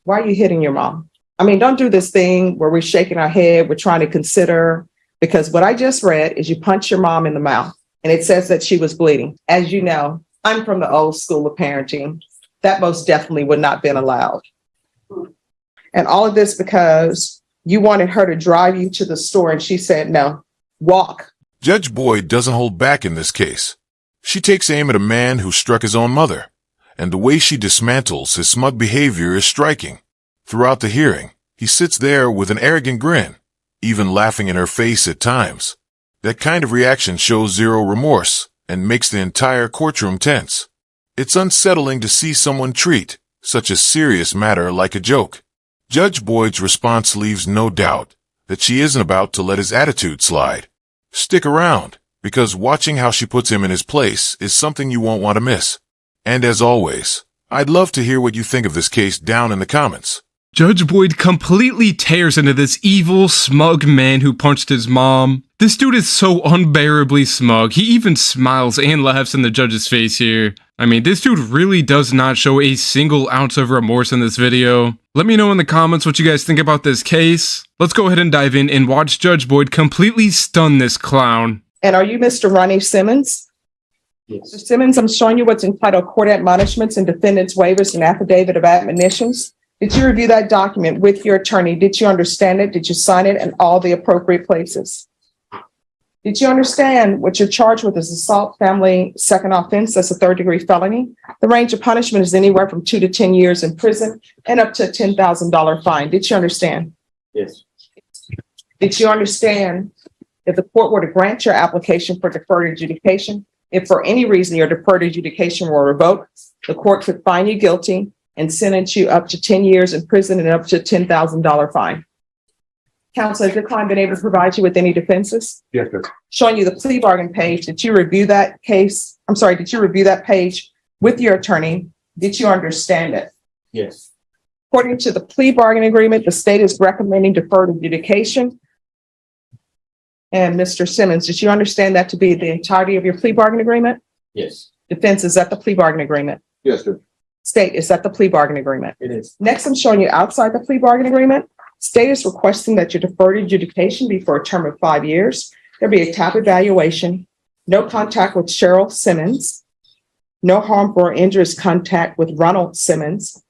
Why are you hitting your mom? I mean, don't do this thing where we're shaking our head, we're trying to consider, because what I just read is you punch your mom in the mouth and it says that she was bleeding. As you know, I'm from the old school of parenting. That most definitely would not have been allowed. And all of this because you wanted her to drive you to the store and she said, no, walk. Judge Boyd doesn't hold back in this case. She takes aim at a man who struck his own mother, and the way she dismantles his smug behavior is striking. Throughout the hearing, he sits there with an arrogant grin, even laughing in her face at times. That kind of reaction shows zero remorse and makes the entire courtroom tense. It's unsettling to see someone treat such a serious matter like a joke. Judge Boyd's response leaves no doubt that she isn't about to let his attitude slide. Stick around, because watching how she puts him in his place is something you won't want to miss. And as always, I'd love to hear what you think of this case down in the comments. Judge Boyd completely tears into this evil, smug man who punched his mom. This dude is so unbearably smug. He even smiles and laughs in the judge's face here. I mean, this dude really does not show a single ounce of remorse in this video. Let me know in the comments what you guys think about this case. Let's go ahead and dive in and watch Judge Boyd completely stun this clown. And are you Mr. Ronnie Simmons? Yes. Mr. Simmons, I'm showing you what's entitled Court Admonishments and Defendant's Waivers and Affidavit of Admonitions. Did you review that document with your attorney? Did you understand it? Did you sign it in all the appropriate places? Did you understand what you're charged with is assault, family, second offense? That's a third-degree felony. The range of punishment is anywhere from 2 to 10 years in prison and up to a $10,000 fine. Did you understand? Yes. Did you understand if the court were to grant your application for deferred adjudication, if for any reason your deferred adjudication were revoked, the court could find you guilty and sentence you up to 10 years in prison and up to a $10,000 fine? Counsel, has your client been able to provide you with any defenses? Yes, sir. Showing you the plea bargain page, did you review that case? I'm sorry, did you review that page with your attorney? Did you understand it? Yes. According to the plea bargain agreement, the state is recommending deferred adjudication. And Mr. Simmons, did you understand that to be the entirety of your plea bargain agreement? Yes. Defense, is that the plea bargain agreement? Yes, sir. State, is that the plea bargain agreement? It is. Next, I'm showing you outside the plea bargain agreement. State is requesting that your deferred adjudication be for a term of 5 years. There'll be a TAP evaluation, no contact with Cheryl Simmons, no harmful or injurious contact with Ronald Simmons,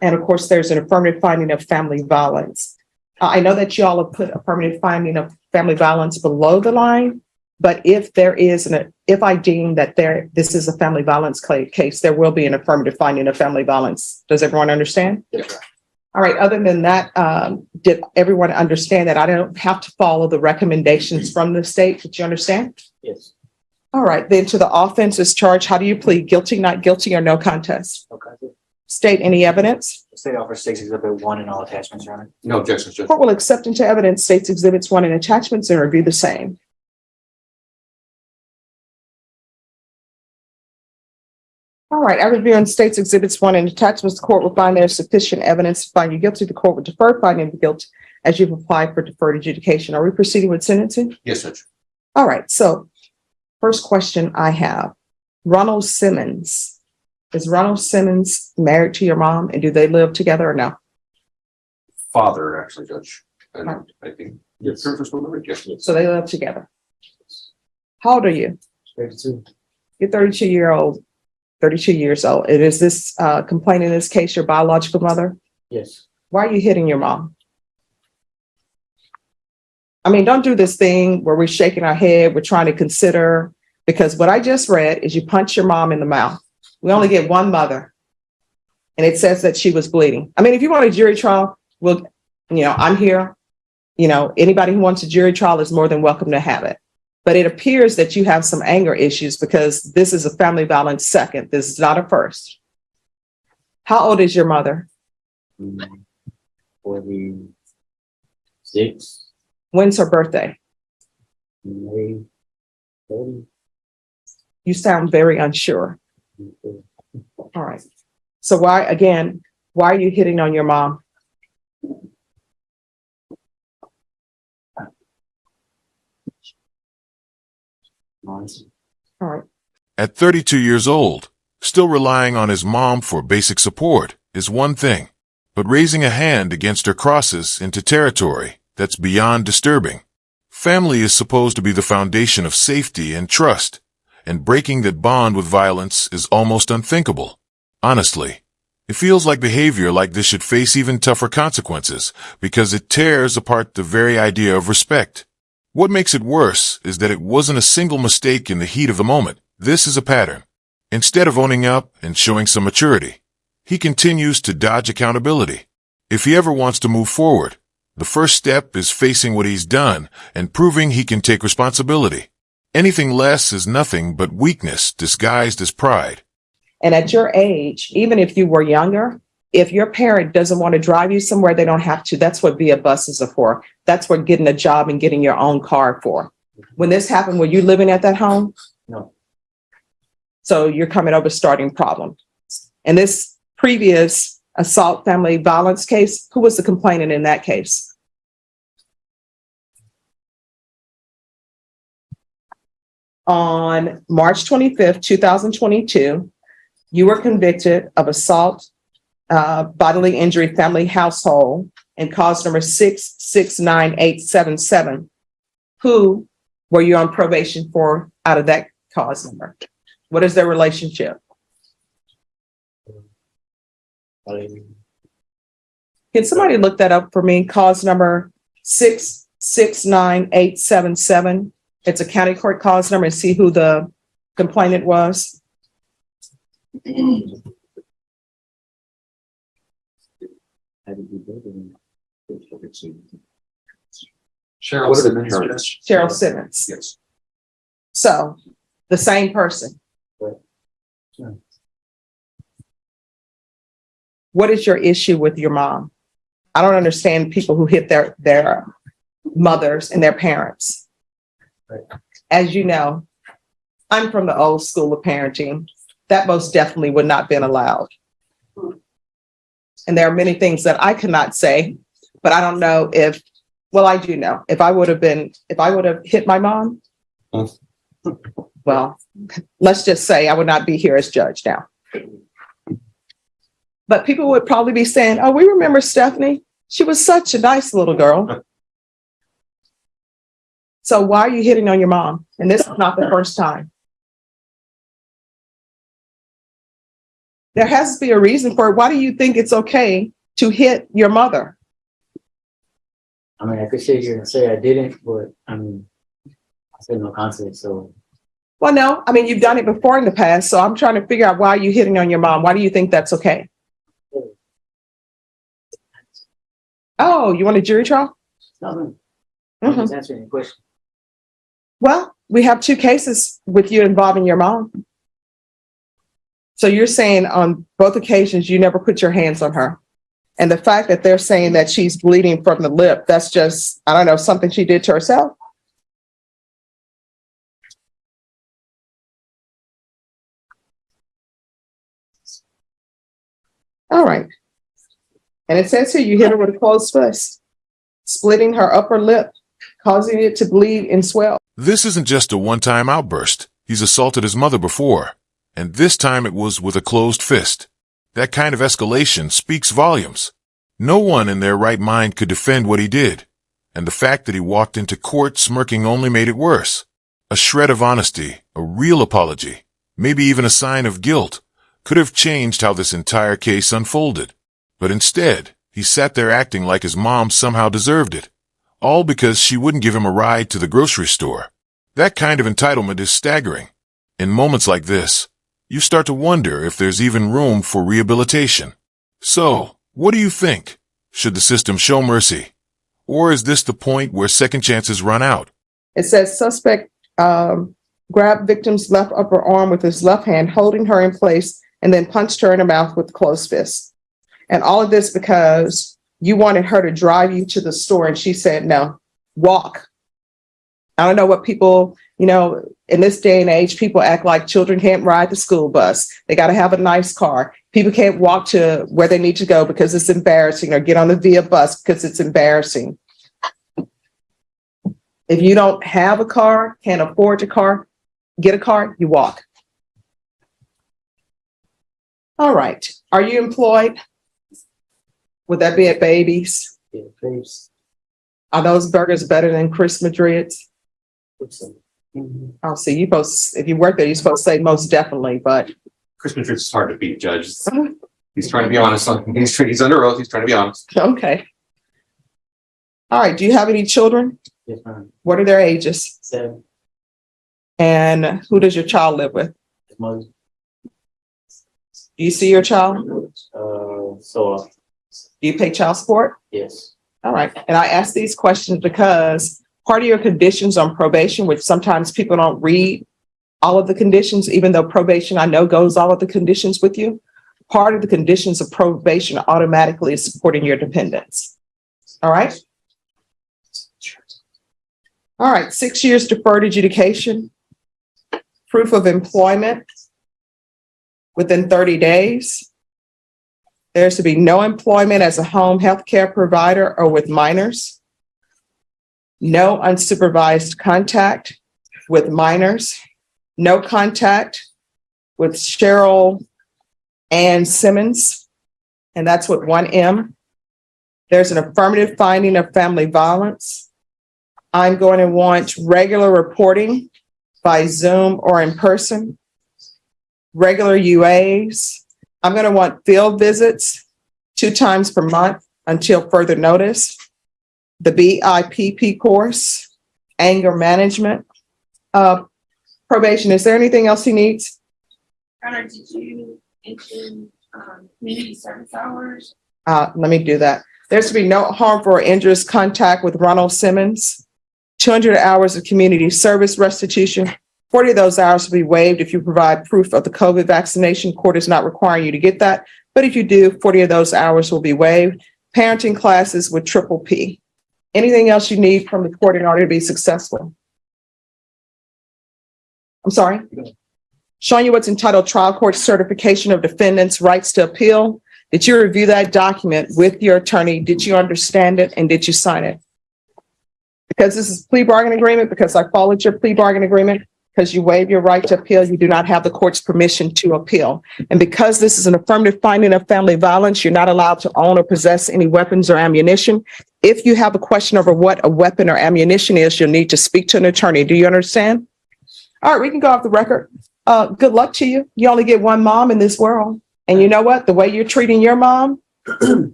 and of course, there's an affirmative finding of family violence. I know that you all have put affirmative finding of family violence below the line, but if there is if I deem that this is a family violence case, there will be an affirmative finding of family violence. Does everyone understand? Yes, sir. All right. Other than that, did everyone understand that I don't have to follow the recommendations from the state? Did you understand? Yes. All right. Then to the offenses charge, how do you plead? Guilty, not guilty, or no contest? Okay. State any evidence. The state offers State's Exhibit 1 and all attachments, Your Honor. No objections, Judge. Court will accept into evidence State's Exhibits 1 and attachments and review the same. All right, I review in State's Exhibits 1 and attachments. The court will find there is sufficient evidence to find you guilty. The court will defer finding of guilt as you've applied for deferred adjudication. Are we proceeding with sentencing? Yes, Judge. All right, so first question I have, Ronald Simmons. Is Ronald Simmons married to your mom, and do they live together or no? Father, actually, Judge. And Right. I think your parents are still married. Yes. So they live together. How old are you? 32. You're 32 years old. And is this complaint in this case your biological mother? Yes. Why are you hitting your mom? I mean, don't do this thing where we're shaking our head, we're trying to consider, because what I just read is you punch your mom in the mouth. We only get one mother, and it says that she was bleeding. I mean, if you want a jury trial, I'm here. Anybody who wants a jury trial is more than welcome to have it. But it appears that you have some anger issues because this is a family violence second. This is not a first. How old is your mother? 46. When's her birthday? May 30. You sound very unsure. All right. So why are you hitting on your mom? All right. At 32 years old, still relying on his mom for basic support is one thing. but raising a hand against her crosses into territory that's beyond disturbing. Family is supposed to be the foundation of safety and trust, and breaking that bond with violence is almost unthinkable. Honestly, it feels like behavior like this should face even tougher consequences because it tears apart the very idea of respect. What makes it worse is that it wasn't a single mistake in the heat of the moment. This is a pattern. Instead of owning up and showing some maturity, he continues to dodge accountability. If he ever wants to move forward, the first step is facing what he's done and proving he can take responsibility. Anything less is nothing but weakness disguised as pride. And at your age, even if you were younger, if your parent doesn't want to drive you somewhere, they don't have to. That's what via buses are for. That's what getting a job and getting your own car for. When this happened, were you living at that home? No. So you're coming over starting problems. And this previous assault family violence case, who was the complainant in that case? On March 25th, 2022, you were convicted of assault, bodily injury, family household, and cause number 669877. Who were you on probation for out of that cause number? What is their relationship? Can somebody look that up for me? Cause number 669877. It's a county court cause number, and see who the complainant was. Cheryl What are the Simmons. parents? Cheryl Simmons. Yes. So the same person. Right. Yeah. What is your issue with your mom? I don't understand people who hit their mothers and their parents. Right. As you know, I'm from the old school of parenting. That most definitely would not have been allowed. And there are many things that I cannot say, but I don't know if, well, I do know. If I would have hit my mom, well, let's just say I would not be here as judge now. But people would probably be saying, oh, we remember Stephanie. She was such a nice little girl. So why are you hitting on your mom? And this is not the first time. There has to be a reason for it. Why do you think it's okay to hit your mother? I mean, I could sit here and say I didn't, but I mean, I said no context, so. Well, no, I mean, you've done it before in the past. So I'm trying to figure out why you're hitting on your mom. Why do you think that's okay? Oh, you want a jury trial? Nothing. I'm just answering your question. Well, we have two cases with you involving your mom. So you're saying on both occasions, you never put your hands on her. And the fact that they're saying that she's bleeding from the lip, that's just, I don't know, something she did to herself. All right. And it says here you hit her with a closed fist, splitting her upper lip, causing it to bleed and swell. This isn't just a one-time outburst. He's assaulted his mother before, and this time it was with a closed fist. That kind of escalation speaks volumes. No one in their right mind could defend what he did, and the fact that he walked into court smirking only made it worse. A shred of honesty, a real apology, maybe even a sign of guilt, could have changed how this entire case unfolded. But instead, he sat there acting like his mom somehow deserved it, all because she wouldn't give him a ride to the grocery store. That kind of entitlement is staggering. In moments like this, you start to wonder if there's even room for rehabilitation. So, what do you think? Should the system show mercy? Or is this the point where second chances run out? It says suspect grabbed victim's left upper arm with his left hand, holding her in place, and then punched her in the mouth with closed fists. And all of this because you wanted her to drive you to the store, and she said, no, walk. I don't know what people, in this day and age, people act like children can't ride the school bus. They got to have a nice car. People can't walk to where they need to go because it's embarrassing, or get on the via bus because it's embarrassing. If you don't have a car, can't afford a car, get a car, you walk. All right. Are you employed? Would that be at Babies? Yeah, crepes. Are those burgers better than Chris Madrid's? So, I'll see. You supposed, if you work there, you're supposed to say most definitely, but Chris Madrid is hard to beat, Judge. He's trying to be honest. He's under oath. He's trying to be honest. okay. All right. Do you have any children? yes, ma'am. What are their ages? 7. And who does your child live with? His mother. Do you see your child? So, Do you pay child support? yes. All right. And I ask these questions because part of your conditions on probation, which sometimes people don't read all of the conditions, even though probation, I know, goes all of the conditions with you. Part of the conditions of probation automatically is supporting your dependents. All right. All right. 6 years deferred adjudication. Proof of employment within 30 days. There's to be no employment as a home health care provider or with minors. No unsupervised contact with minors. No contact with Cheryl Ann Simmons, and that's with 1M. There's an affirmative finding of family violence. I'm going to want regular reporting by Zoom or in person. Regular UAs. I'm going to want field visits 2 times per month until further notice. The BIPP course, anger management, probation. Is there anything else he needs? Connor, did you mention community service hours? Let me do that. There's to be no harmful or injurious contact with Ronald Simmons. 200 hours of community service restitution. 40 of those hours will be waived if you provide proof of the COVID vaccination. Court is not requiring you to get that. But if you do, 40 of those hours will be waived. Parenting classes with triple P. Anything else you need from the court in order to be successful? I'm sorry? Showing you what's entitled Trial Court Certification of Defendants' Rights to Appeal. Did you review that document with your attorney? Did you understand it and did you sign it? Because this is plea bargain agreement, because I followed your plea bargain agreement, because you waive your right to appeal, you do not have the court's permission to appeal. And because this is an affirmative finding of family violence, you're not allowed to own or possess any weapons or ammunition. If you have a question over what a weapon or ammunition is, you'll need to speak to an attorney. Do you understand? All right, we can go off the record. Good luck to you. You only get one mom in this world. And you know what? The way you're treating your mom,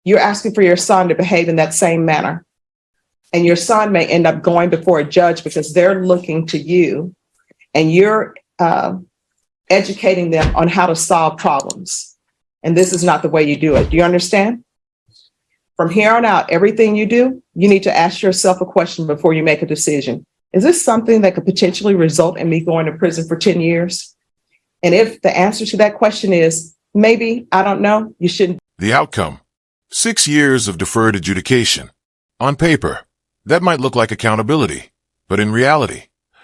you're asking for your son to behave in that same manner. And your son may end up going before a judge because they're looking to you and you're educating them on how to solve problems. And this is not the way you do it. Do you understand? From here on out, everything you do, you need to ask yourself a question before you make a decision. Is this something that could potentially result in me going to prison for 10 years? And if the answer to that question is maybe, I don't know, you shouldn't. The outcome: 6 years of deferred adjudication. On paper, that might look like accountability, but in reality,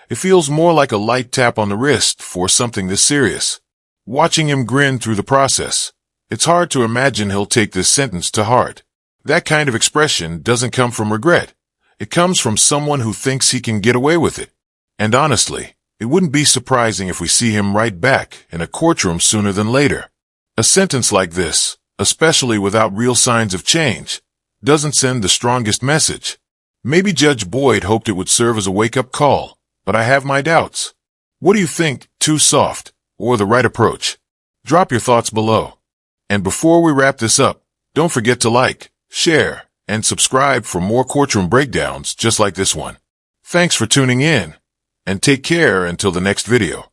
it feels more like a light tap on the wrist for something this serious. Watching him grin through the process, it's hard to imagine he'll take this sentence to heart. That kind of expression doesn't come from regret. It comes from someone who thinks he can get away with it. And honestly, it wouldn't be surprising if we see him right back in a courtroom sooner than later. A sentence like this, especially without real signs of change, doesn't send the strongest message. Maybe Judge Boyd hoped it would serve as a wake-up call, but I have my doubts. What do you think? Too soft, or the right approach? Drop your thoughts below. And before we wrap this up, don't forget to like, share, and subscribe for more courtroom breakdowns just like this one. Thanks for tuning in, and take care until the next video.